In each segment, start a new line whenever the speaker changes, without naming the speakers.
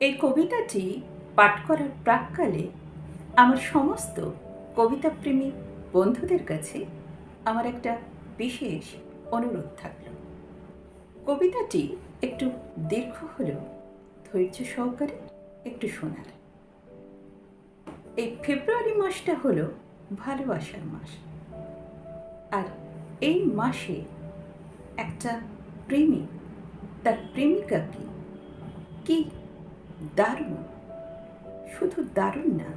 এই কবিতাটি পাঠ করার প্রাক্কালে আমার সমস্ত কবিতাপ্রেমী বন্ধুদের কাছে আমার একটা বিশেষ অনুরোধ থাকল। কবিতাটি একটু দীর্ঘ হলেও ধৈর্য সহকারে একটু শোনার। এই ফেব্রুয়ারি মাসটা হলো ভালোবাসার মাস, আর এই মাসে একটা প্রেমিক তার প্রেমিকাকে কি দারুণ, শুধু দারুণ না,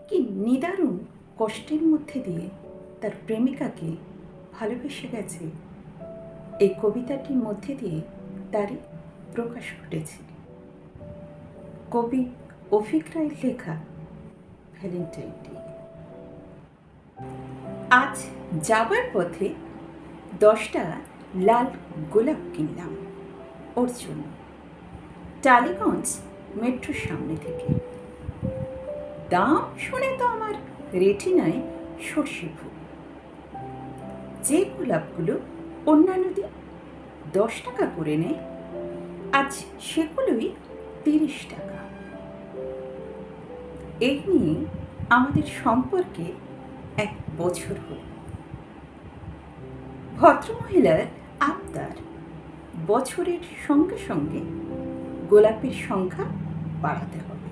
কি নিদারুণ কষ্টের মধ্যে দিয়ে তার প্রেমিকাকে ভালোবেসে গেছে, এই কবিতাটির মধ্যে দিয়ে তারই প্রকাশ ঘটেছে। কবি অফিক রায়ের লেখা ভ্যালেন্টাইন ডে। আজ যাবার পথে 10টা লাল গোলাপ কিনলাম ওর জন্য, টালিগঞ্জ মেট্রোর সামনে থেকে। দাম শুনে তো আমার রেটিনায় সর্ষে ফুল। যে গোলাপগুলো অন্যান্য দিন 10 টাকা করে নেয়, আজ সেগুলোই 30 টাকা। এই নিয়ে আমাদের সম্পর্কে 1 বছর হল। ভদ্রমহিলার আবদার বছরের সঙ্গে সঙ্গে গোলাপের সংখ্যা বাড়াতে হবে।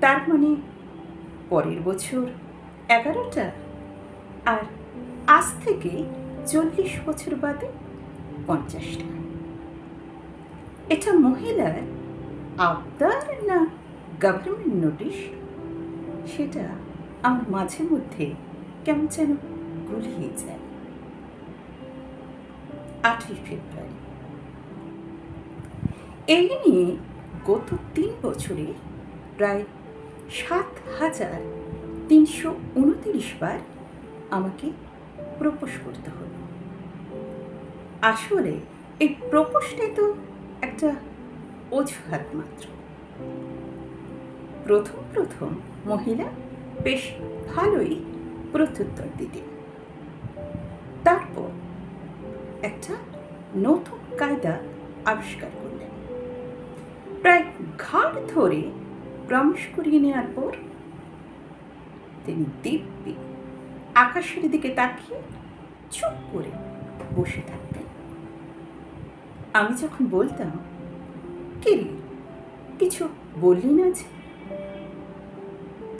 তার মানে পরের বছর 11টা, আর আজ থেকে 40 বছর বাদে 50টা। এটা মহিলার আবদার না গভর্নমেন্ট নোটিশ, সেটা আমার মাঝে মধ্যে কেমন যেন গুলিয়ে যায়। 8ই ফেব্রুয়ারি। এই নিয়ে গত 3 বছরে প্রায় 7,329 বার আমাকে প্রপোজ করতে হলো। আসলে এই প্রপোজটাই তো একটা অজুহাত মাত্র। প্রথম মহিলা বেশ ভালোই প্রত্যুত্তর দিতেন। তারপর একটা নতুন কায়দা আবিষ্কার করলেন। প্রায় ঘাট ধরে প্রমিস করিয়ে নেওয়ার পর তিনি দিব্যি আকাশের দিকে তাকিয়ে চুপ করে বসে থাকতেন। আমি যখন বলতাম, কি রে, কিছু বললি না যে,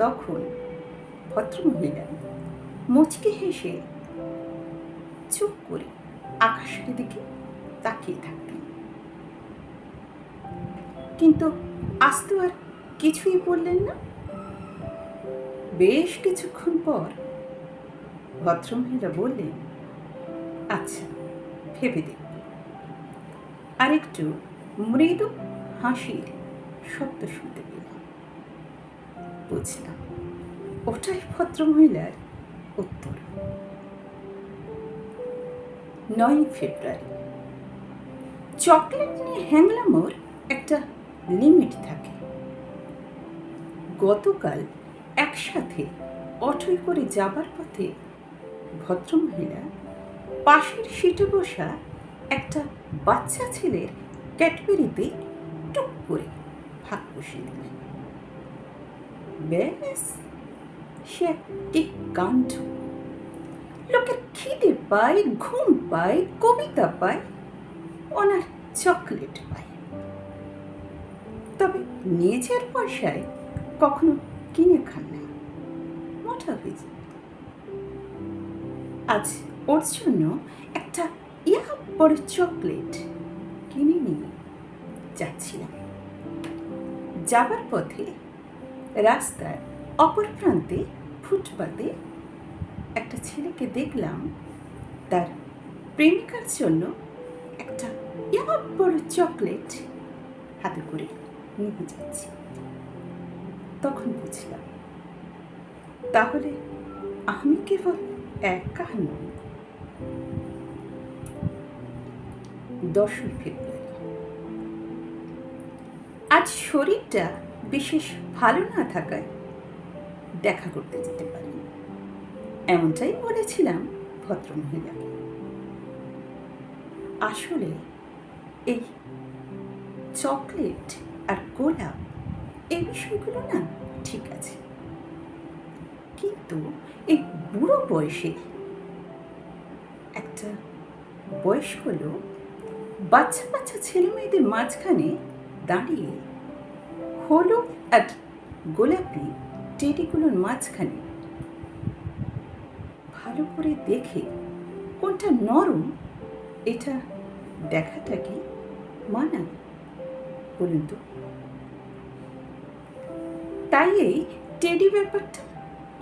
তখন ভদ্রমহিলা মুচকি হেসে চুপ করে আকাশের দিকে তাকিয়ে থাকতেন। কিন্তু আজ তো আর কিছুই বললেন না। বেশ কিছুক্ষণ পর ভদ্রমহিলা বললেন, আচ্ছা, ভেবে দেখব। আর একটু মৃদু হাসির শব্দ শুনতে পেলাম। বুঝলাম ওটাই ভদ্রমহিলার উত্তর। 9ই ফেব্রুয়ারি। চকলেট নিয়ে হ্যাংলামোর একটা লিমিট থাকে। গতকাল একসাথে অটোয় করে যাবার পথে ভদ্রমহিলা পাশের সিটে বসা একটা বাচ্চা ছেলের ক্যাডবেরিতে টুক করে ভাগ বসিয়ে দিলেন। ব্যাস, সে কি কাণ্ড! লোকের খিদে পায়, ঘুম পায়, কবিতা পায়, ওনার চকলেট পায়। তবে নিজের পয়সায় কখনো কিনে খান না, মোটা হয়ে যায়। আজ ওর জন্য একটা বড় চকলেট কিনে নিয়ে যাচ্ছিলাম। যাবার পথে রাস্তার অপর প্রান্তে ফুটপাতে একটা ছেলেকে দেখলাম তার প্রেমিকার জন্য একটা বড় চকলেট হাতে করে নিয়ে যাচ্ছে। তখন বুঝলাম, তাহলে আমি কেবল একা নই। 10ই ফেব্রুয়ারি। আজ শরীরটা বিশেষ ভালো না থাকায় দেখা করতে যেতে পারিনি, এমনটাই বলেছিলাম ভদ্রমহিলাকে। আসলে এই চকলেট আর গোলাপ এই বিষয়গুলো না ঠিক আছে, কিন্তু এই বুড়ো বয়সে একটা বয়স্ক লোক বাচ্চা বাচ্চা ছেলে মেয়েদের মাঝখানে দাঁড়িয়ে হলুদ আর গোলাপি টেডিগুলোর মাঝখানে ভালো করে দেখে কোনটা নরম এটা দেখাটা কি মানায় বলুন তো? তাই এই টেডি ব্যাপারটা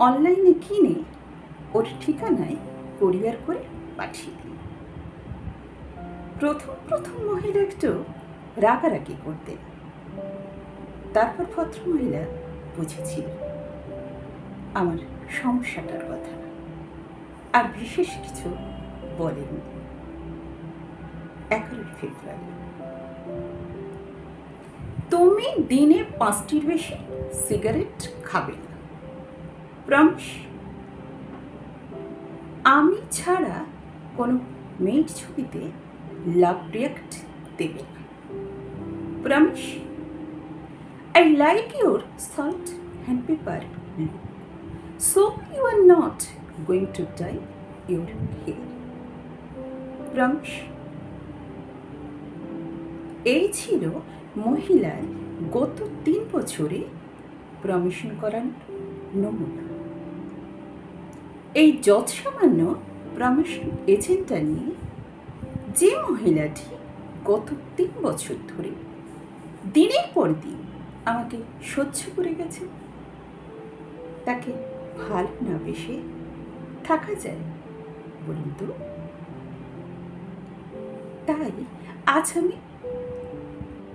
অনলাইনে কিনে ওর ঠিকানায় কোরিয়ার করে পাঠিয়ে দিই। প্রথম প্রথম মহিলা একটু রাগারাগি করতেন, তারপর ভদ্রমহিলা বুঝেছিল আমার সমস্যাটার কথা, আর বিশেষ কিছু বলেনি। 11 ফেব্রুয়ারি, তুমি দিনে 5টির বেশি সিগারেট খাবে না, প্রমিস। আমি ছাড়া কোনো মেয়ের ছবিতে লাভ রিয়াক্ট দেবে না, promise. I like your salt and pepper look, so you are not going to dye your hair, promise. এই ছিল মহিলার গত 3 বছরে প্রমিশন করার নমুনা। এই যৎসামান্য প্রমিশন এজেন্টটা নিয়ে যে মহিলাটি গত 3 বছর ধরে দিনের পর দিন আমাকে সহ্য করে গেছে, তাকে ভালো না বেশে থাকা যায় বলুন তো? তাই আজ আমি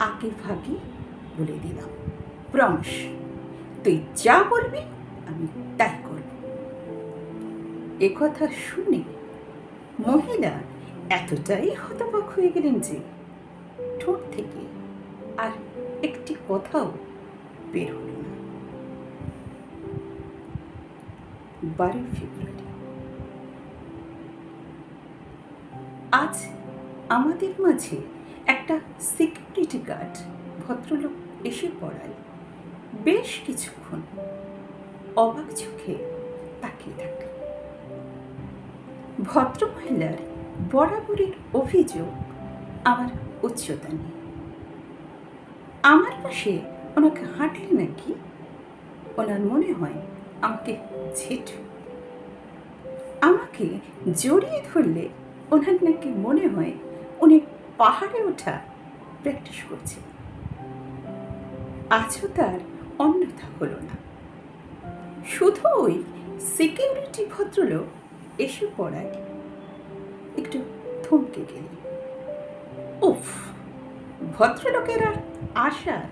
আগে ভাগে বলে দিলাম, প্রমিস, তুই যা বলবি আমি তাই করব। একথা শুনে মহিলা এতটাই হতবাক হয়ে গেলেন যে ঠোঁট থেকে আর একটি কথাও বের হল না। 12 ফেব্রুয়ারি, আজ আমাদের মাঝে একটা সিকিউরিটি গার্ড ভদ্রলোক এসে পড়ায় বেশ কিছুক্ষণ অবাক চোখে তাকিয়ে থাকল। ভদ্রমহিলার বরাবরের অভিযোগ আমার উচ্চতা নিয়ে। আমার পাশে ওনাকে হাঁটলে নাকি ওনার মনে হয় আমাকে ঝেঁটু, আমাকে জড়িয়ে ধরলে ওনার নাকি মনে হয় উনি পাহাড়ে ওঠা প্র্যাকটিস করছে। আজও তার অন্যথা হলো না, শুধু ওই সিকিউরিটি ভদ্রলোক এসে পড়ায় একটু থমকে গেলেন। উফ, ভদ্রলোকের আর আসার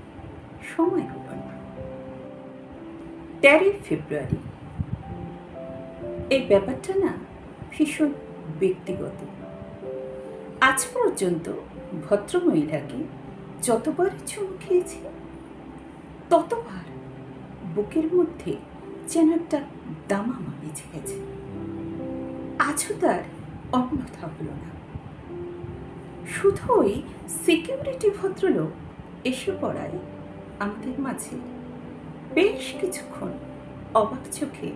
সময় হল না। 13 ফেব্রুয়ারি, এই ব্যাপারটা না ভীষণ ব্যক্তিগত। আজ পর্যন্ত ভদ্রমহিলাকে যতবার চুমু খেয়েছি ততবার বুকের মধ্যে যেন একটা দামামা বেঁচে গেছে। আজও তার অন্যথা হলো না, শুধু ওই সিকিউরিটি ভদ্রলোক এসে পড়ায় আমাদের মাঝে বেশ কিছুক্ষণ অবাক চোখে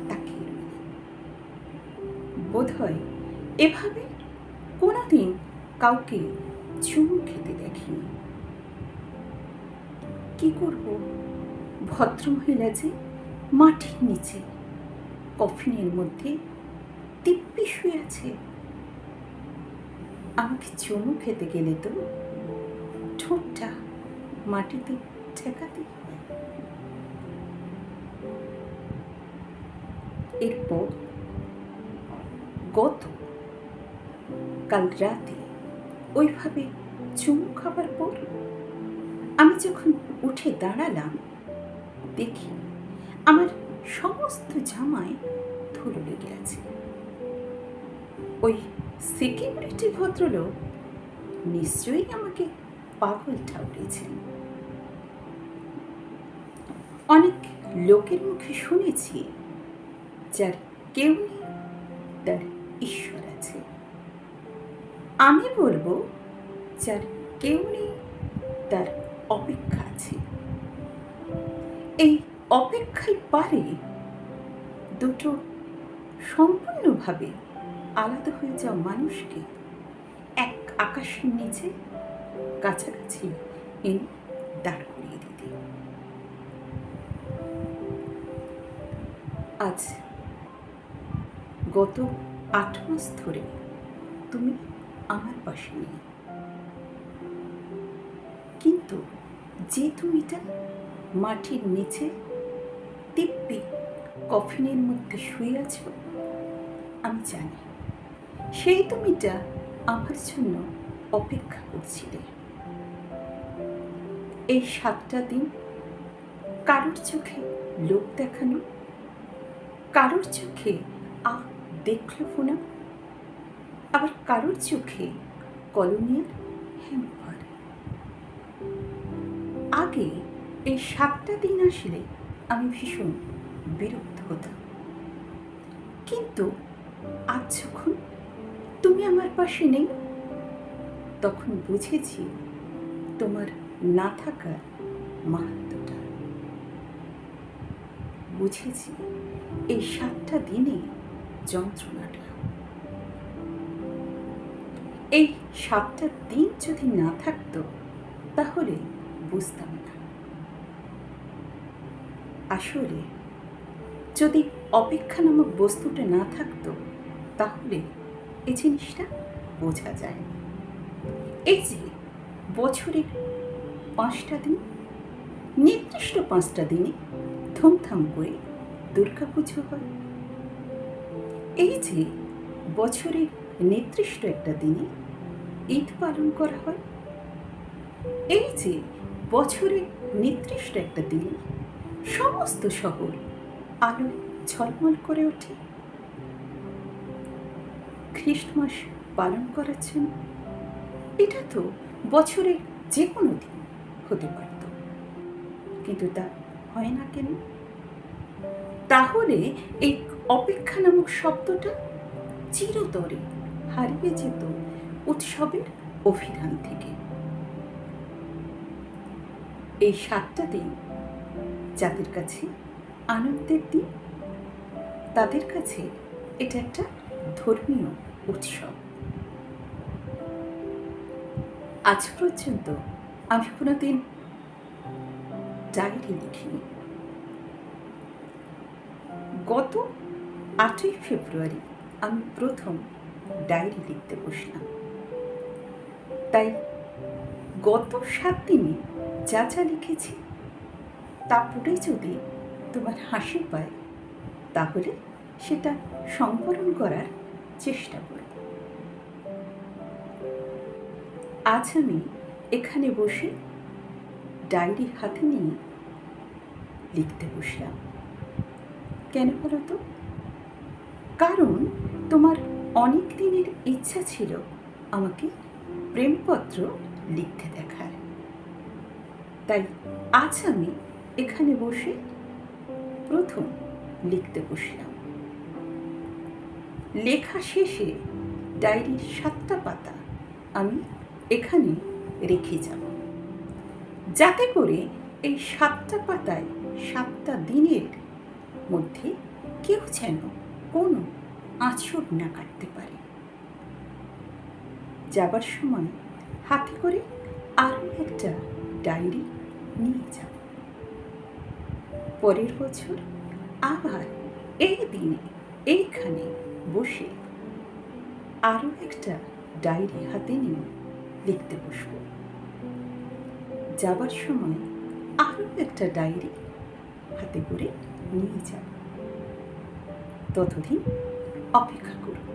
তাকিয়ে রইল। বোধহয় এভাবে কোনোদিন কাউকে চুমু খেতে দেখিনি। কি করব, ভদ্রমহিলা যে মাটির নিচে কফিনের মধ্যে দিব্যি শুয়ে আছে। আমাকে চুমু খেতে গেলে তো ঠোঁটটা মাটিতে ঠেকাতে হয়। এরপর কাল রাতে ওইভাবে চুমু খাবার পর আমি যখন উঠে দাঁড়ালাম দেখি আমার সমস্ত জামায় ধুলো লেগে আছে। ওই সিকিউরিটি ভদ্রলোক নিশ্চয়ই আমাকে পাগল ঠাউরেছেন। অনেক লোকের মুখে শুনেছি যার কেউ নেই তার ঈশ্বর আছে। আমি বলবো যার কেউ নেই তার অপেক্ষা আছে। এই অপেক্ষায় পারে দুটো সম্পূর্ণভাবে আলাদা হয়ে যাওয়া মানুষকে এক আকাশের নিচে কাছাকাছি এনে দাঁড় করিয়ে দিতে। আজ গত 8 মাস ধরে তুমি আমার পাশে নেই, কিন্তু যে তুমিটা মাটির নিচে দিব্যি কফিনের মধ্যে শুয়ে আছো, আমি জানি সেই তুমিটা আমার জন্য অপেক্ষা করছিলে। এই 7টা দিন কারোর চোখে লোক দেখানো, কারোর চোখে দেখলো না, আবার কারোর চোখে কলোনিয়াল হ্যাম্পার। আগে এই 7টা দিন আসলে আমি ভীষণ বিরক্ত হতাম, কিন্তু আজ যখন তুমি আমার পাশে নেই, তখন বুঝেছি তোমার না থাকার মাহাত্ম্যটা। বুঝেছি এই 7টা দিনে যন্ত্রণাটা। এই 7টা দিন যদি না থাকতো তাহলে বুঝতাম না। আসলে যদি অপেক্ষা নামক বস্তুটা না থাকতো তাহলে এই জিনিসটা বোঝা যায়। এই যে বছরের 5টা দিন, নির্দিষ্ট 5টা দিনে থমথম করে দুর্গাপুজো হয়। এই যে বছরের নির্দিষ্ট একটা দিনে ঈদ পালন করা হয়। এই যে বছরের নির্দিষ্ট একটা দিনে সমস্ত শহর আলোয় ঝলমল করে ওঠে। খ্রিস্টমাস পালন করার জন্য এটা তো বছরের যে কোনো দিন হতে পারত, কিন্তু তা হয় না কেন? তাহলে এই অপেক্ষা নামক শব্দটা চিরতরে হারিয়ে যেত উৎসবের অভিধান থেকে। এই 7টা দিন যাদের কাছে আনন্দের দিন, তাদের কাছে এটা একটা ধর্মীয় উৎসব। আজ পর্যন্ত আমি কোনোদিন ডায়েরি লিখিনি। গত 8ই ফেব্রুয়ারি আমি প্রথম ডায়েরি লিখতে বসলাম। তাই গত 7 দিনে যা যা লিখেছি তা পড়ে যদি তোমার হাসি পায়, তাহলে সেটা সংবরণ করার চেষ্টা করব। আজ আমি এখানে বসে ডায়েরি হাতে নিয়ে লিখতে বসলাম। কেন বলো তো? কারণ তোমার অনেক দিনের ইচ্ছা ছিল আমাকে প্রেমপত্র লিখতে দেখার। তাই আজ আমি এখানে বসে প্রথম লিখতে বসলাম। লেখা শেষে ডায়েরির 7টা পাতা আমি এখানে রেখে যাব, যাতে করে এই 7টা পাতায় 7টা দিনের মধ্যে কেউ যেন কোনো আঁচড় না কাটতে পারে। যাবার সময় হাতে করে আরও একটা ডায়েরি নিয়ে যাব। পরের বছর আবার এই দিনে এইখানে বসে আরও একটা ডায়েরি হাতে নিয়ে লিখতে বসব। যাবার সময় আরও একটা ডায়েরি হাতে করে নিয়ে যাব। ততদিন অপেক্ষা করব,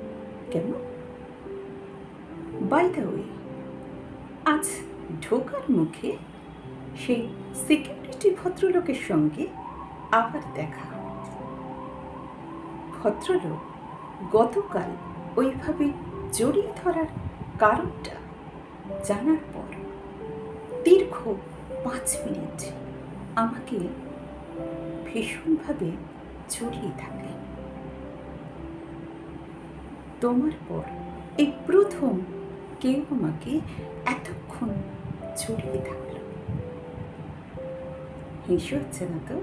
কেমন? বাই দ্য ওয়ে, আজ ঢোকার মুখে সেই সিকিউরিটি ভদ্রলোকের সঙ্গে আবার দেখা। ভদ্রলোক গতকাল ওইভাবে জড়িয়ে ধরার কারণটা জানার পর দীর্ঘ 5 মিনিট আমাকে ভীষণভাবে জড়িয়ে থাকলেন। তোমার পর এই প্রথম কেউ আমাকে এতক্ষণ জড়িয়ে থাকল। হিংসে হচ্ছে না তো?